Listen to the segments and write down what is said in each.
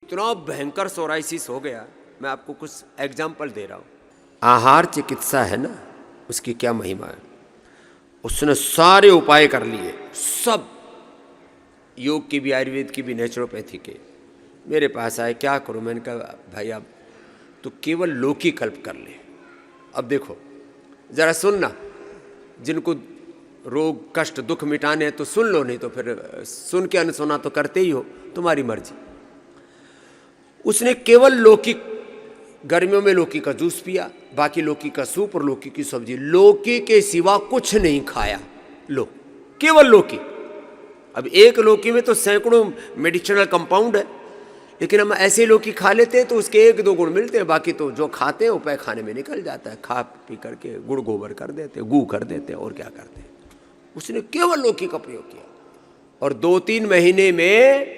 इतना भयंकर सोराइसिस हो गया। मैं आपको कुछ एग्जाम्पल दे रहा हूँ। आहार चिकित्सा है ना, उसकी क्या महिमा है। उसने सारे उपाय कर लिए, सब, योग की भी, आयुर्वेद की भी, नेचुरोपैथी के। मेरे पास आए, क्या करूँ। मैंने कहा भाई अब तो केवल लौकी कल्प कर ले। अब देखो जरा सुनना, जिनको रोग कष्ट दुख मिटाने हैं तो सुन लो, नहीं तो फिर सुन के अनसुना तो करते ही हो, तुम्हारी मर्जी। उसने केवल लौकी, गर्मियों में लौकी का जूस पिया, बाकी लौकी का सूप और लौकी की सब्जी, लौकी के सिवा कुछ नहीं खाया। लो, केवल लौकी। अब एक लौकी में तो सैकड़ों मेडिसिनल कंपाउंड है, लेकिन हम ऐसे लौकी खा लेते हैं तो उसके एक दो गुण मिलते हैं, बाकी तो जो खाते हैं वो पैखाने में निकल जाता है। खा पी करके गुड़ गोबर कर देते, गू कर देते और क्या करते हैं। उसने केवल लौकी का प्रयोग किया और 2-3 महीने में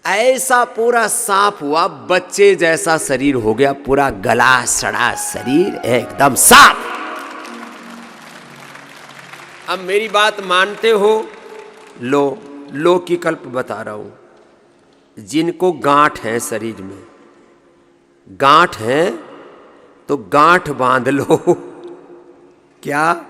ऐसा पूरा साफ हुआ, बच्चे जैसा शरीर हो गया, पूरा गला सड़ा शरीर एकदम साफ। अब मेरी बात मानते हो? लो की कल्प बता रहा हूं। जिनको गांठ है शरीर में, गांठ है तो गांठ बांध लो। क्या?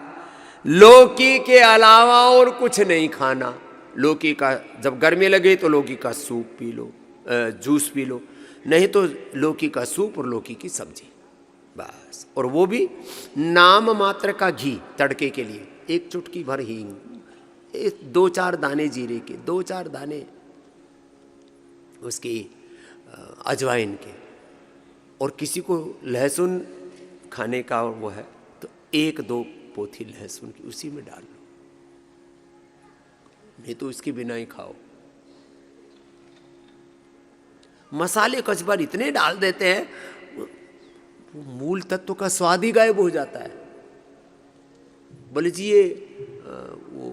लौकी के अलावा और कुछ नहीं खाना। लौकी का जब गर्मी लगे तो लौकी का soup P low, juice P low, नहीं तो लौकी का सूप और लौकी की सब्जी, बस। और वो भी नाम मात्र का घी तड़के के लिए, 1 चुटकी भर हींग, 2-4 दाने जीरे के, 2-4 दाने उसकी अजवाइन के, और किसी को लहसुन खाने का वो है तो 1-2 पोथी लहसुन की उसी में डाल लो, नहीं तो इसके बिना ही खाओ। मसाले कचबर इतने डाल देते हैं, मूल तत्व का स्वाद ही गायब हो जाता है। बोले जी ये वो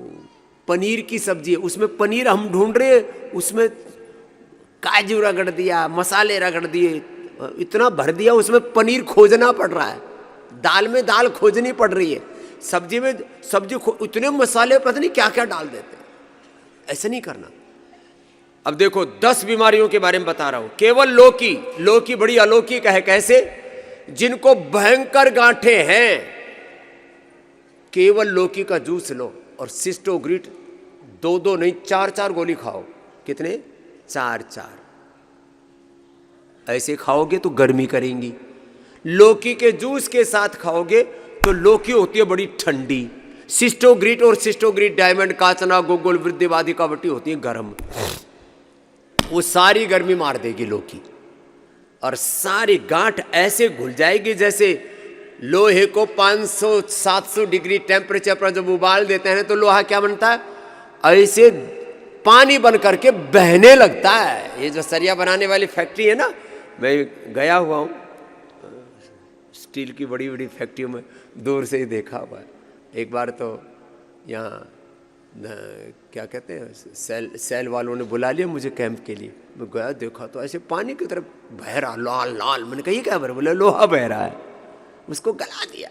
पनीर की सब्जी है, उसमें पनीर हम ढूंढ रहे हैं, उसमें काजू रगड़ दिया, मसाले रगड़ दिए, इतना भर दिया, उसमें पनीर खोजना पड़ रहा है। दाल में दाल खोजनी पड़ रही है, सब्जी में सब्जी, इतने मसाले पता नहीं क्या क्या डाल देते हैं। ऐसा नहीं करना। अब देखो 10 बीमारियों के बारे में बता रहा हूं। केवल लौकी बड़ी अलौकिक है। कैसे? जिनको भयंकर गांठें हैं, केवल लौकी का जूस लो और सिस्टोग्रिट 2-2 नहीं 4-4 गोली खाओ। कितने? 4-4। ऐसे खाओगे तो गर्मी करेंगी। लौकी के जूस के साथ खाओगे तो लौकी होती है बड़ी ठंडी। सिस्टोग्रिट और सिस्टोग्रिट डायमंड, काचना, गुगुल, वृद्धिवादी कावटी होती है गर्म, वो सारी गर्मी मार देगी लौकी, और सारी गांठ ऐसे घुल जाएगी जैसे लोहे को 500-700 डिग्री टेम्परेचर पर जब उबाल देते हैं तो लोहा क्या बनता है? ऐसे पानी बन करके बहने लगता है। ये जो सरिया बनाने वाली फैक्ट्री है ना, मैं गया हुआ हूँ स्टील की बड़ी बड़ी फैक्ट्रियों में, दूर से ही देखा हुआ है। एक बार तो यहाँ क्या कहते हैं, सेल वालों ने बुला लिया मुझे कैंप के लिए। मैं गया, देखा तो ऐसे पानी की तरफ बह रहा, लाल लाल। मैंने कहा ये क्या बह रहा? बोले लोहा बह रहा है, उसको गला दिया।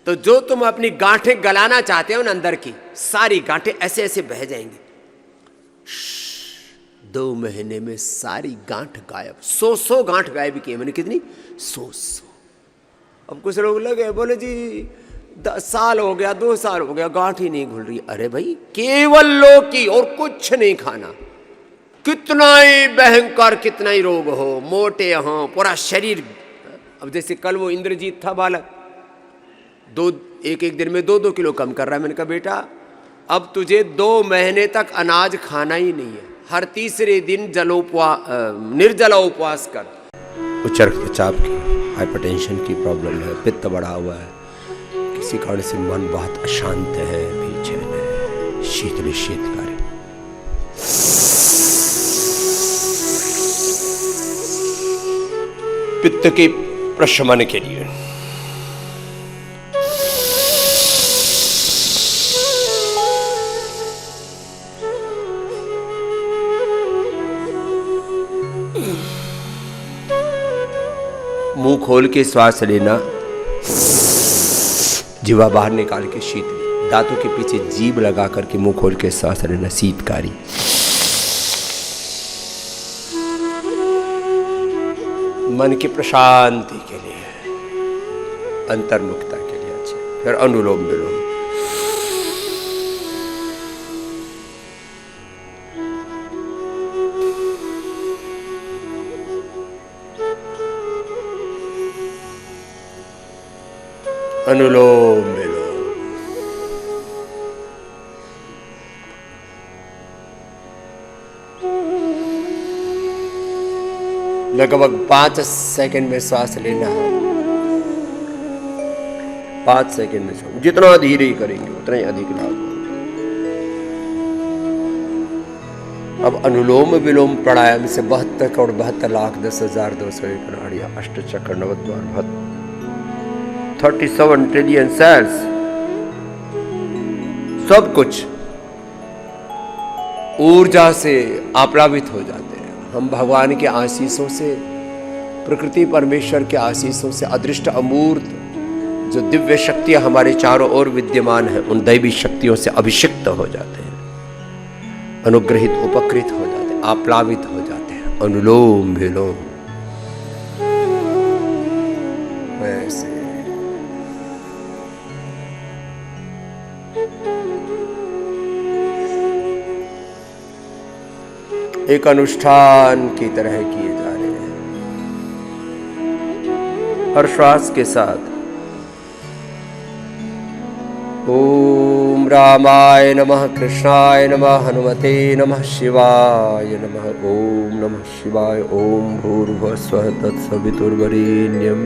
तो जो तुम अपनी गांठें गलाना चाहते हो ना, अंदर की सारी गांठें ऐसे ऐसे बह जाएंगी। 2 महीने में सारी गांठ गायब। 100 गांठ गायब की। मैंने कितनी? 100। अब कुछ लोग लगे, बोले जी 10 साल हो गया, 2 साल हो गया, गांठ ही नहीं घुल रही। अरे भाई केवल लौकी और कुछ नहीं खाना। कितना ही भयंकर, कितना ही रोग हो, मोटे हो, पूरा शरीर। अब जैसे कल वो इंद्रजीत था बालक, एक दिन में 2-2 किलो कम कर रहा है। मैंने कहा बेटा अब तुझे 2 महीने तक अनाज खाना ही नहीं है, हर तीसरे दिन निर्जला उपवास कर। उच्च रक्तचाप की, हाइपरटेंशन की प्रॉब्लम है, पित्त बढ़ा हुआ है, किसी कारण से मन बहुत अशांत है, बेचैन है, शीतकारी, पित्त के प्रशमन के लिए मुंह खोल के श्वास लेना, जीवा बाहर निकाल के शीतली, दांतों के पीछे जीभ लगा करके मुंह खोल के सांस लेना शीतकारी। मन की प्रशांति के लिए, अंतर्मुखता के लिए। अच्छा, फिर अनुलोम विलोम। अनुलोम विलोम लगभग 5 सेकंड में श्वास लेना है। 5 सेकंड में श्वास, जितना धीरे ही करेंगे उतना ही अधिक लाभ। अब अनुलोम विलोम प्राणायाम से 72 करोड़ 72,72,10,201 नाड़ियां, अष्टचक्र, नवद्वार, 37 ट्रिलियन सेल्स, सब कुछ ऊर्जा से आप्लावित हो जाते हैं। हम भगवान के आशीषों से, प्रकृति परमेश्वर के आशीषों से, अदृष्ट अमूर्त जो दिव्य शक्तियां हमारे चारों ओर विद्यमान है, उन दैवी शक्तियों से अभिषिक्त हो जाते हैं, अनुग्रहित, उपकृत हो जाते हैं, आप्लावित हो जाते हैं। अनुलोम विलोम वैसे एक अनुष्ठान की तरह किए जा रहे हैं। हर श्वास के साथ ओम रामाय नमः, कृष्णाय नमः, हनुमते नमः, शिवाय नमः, ओम नमः शिवाय, ओम भूर्भुवः स्वः तत्सवितुर्वरेण्यं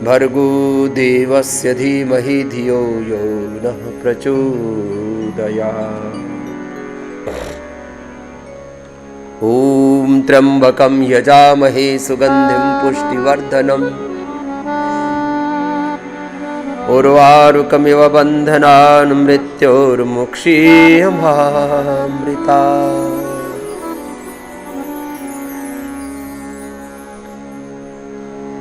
भर्गो देवस्य धीमहि धियो यो नः प्रचोदयात्। ओम त्र्यंबकं यजामहे सुगंधिं पुष्टिवर्धनम् उर्वारुकमिव बन्धनान् मृत्योर्मुक्षीयमामृतात्।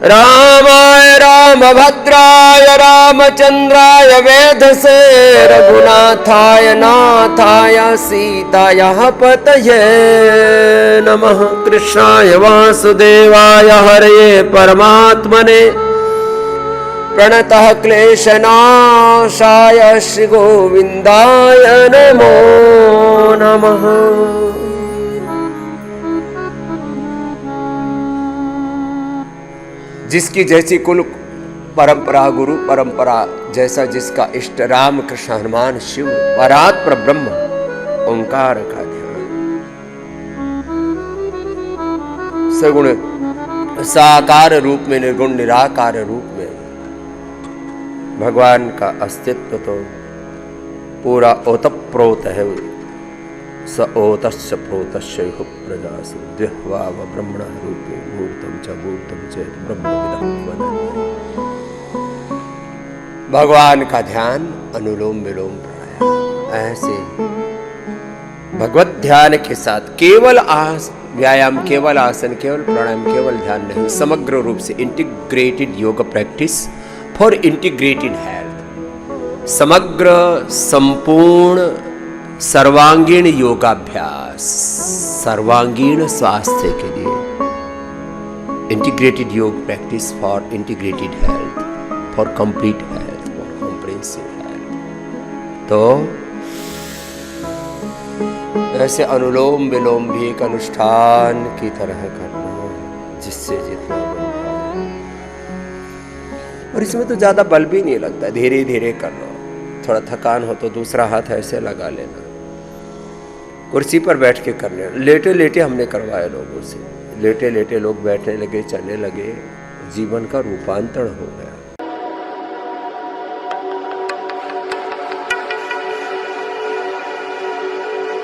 रामाय रामभद्राय रामचंद्राय वेधसे रघुनाथाय नाथाय सीतायाः पतये नमः। कृष्णाय वासुदेवाय हरये परमात्मने प्रणतः क्लेशनाशाय श्री गोविंदाय नमो नमः। जिसकी जैसी कुल परंपरा, गुरु परंपरा, जैसा जिसका इष्ट, राम कृष्ण हनुमान शिव परात्पर ब्रह्म ओंकार का ध्यान। सगुण साकार रूप में, निर्गुण निराकार रूप में भगवान का अस्तित्व तो पूरा ओतप्रोत है। स ओतस्य प्रोतस्य प्रजासु जिह्वाव ब्रह्मणः रूपे मूर्तं च ब्रह्मविदं वदन्ति। भगवान का ध्यान, अनुलोम विलोम प्राणायाम, ऐसे भगवत ध्यान के साथ केवल व्यायाम, केवल आसन, केवल प्राणायाम, केवल ध्यान नहीं, समग्र रूप से integrated yoga practice for integrated health. समग्र, संपूर्ण, सर्वांगीण योगाभ्यास, सर्वांगीण स्वास्थ्य के लिए इंटीग्रेटेड योग practice for integrated health, for complete health, for comprehensive health. तो ऐसे अनुलोम विलोम भी एक अनुष्ठान की तरह करना, जिससे जितना बन पाए। और इसमें तो ज्यादा बल भी नहीं लगता, धीरे धीरे करना। थोड़ा थकान हो तो दूसरा हाथ ऐसे लगा लेना, कुर्सी पर बैठ के कर लेना। लेटे लेटे हमने करवाया लोगों से, लेटे लेटे लोग बैठने लगे, चलने लगे, जीवन का रूपांतरण हो गया।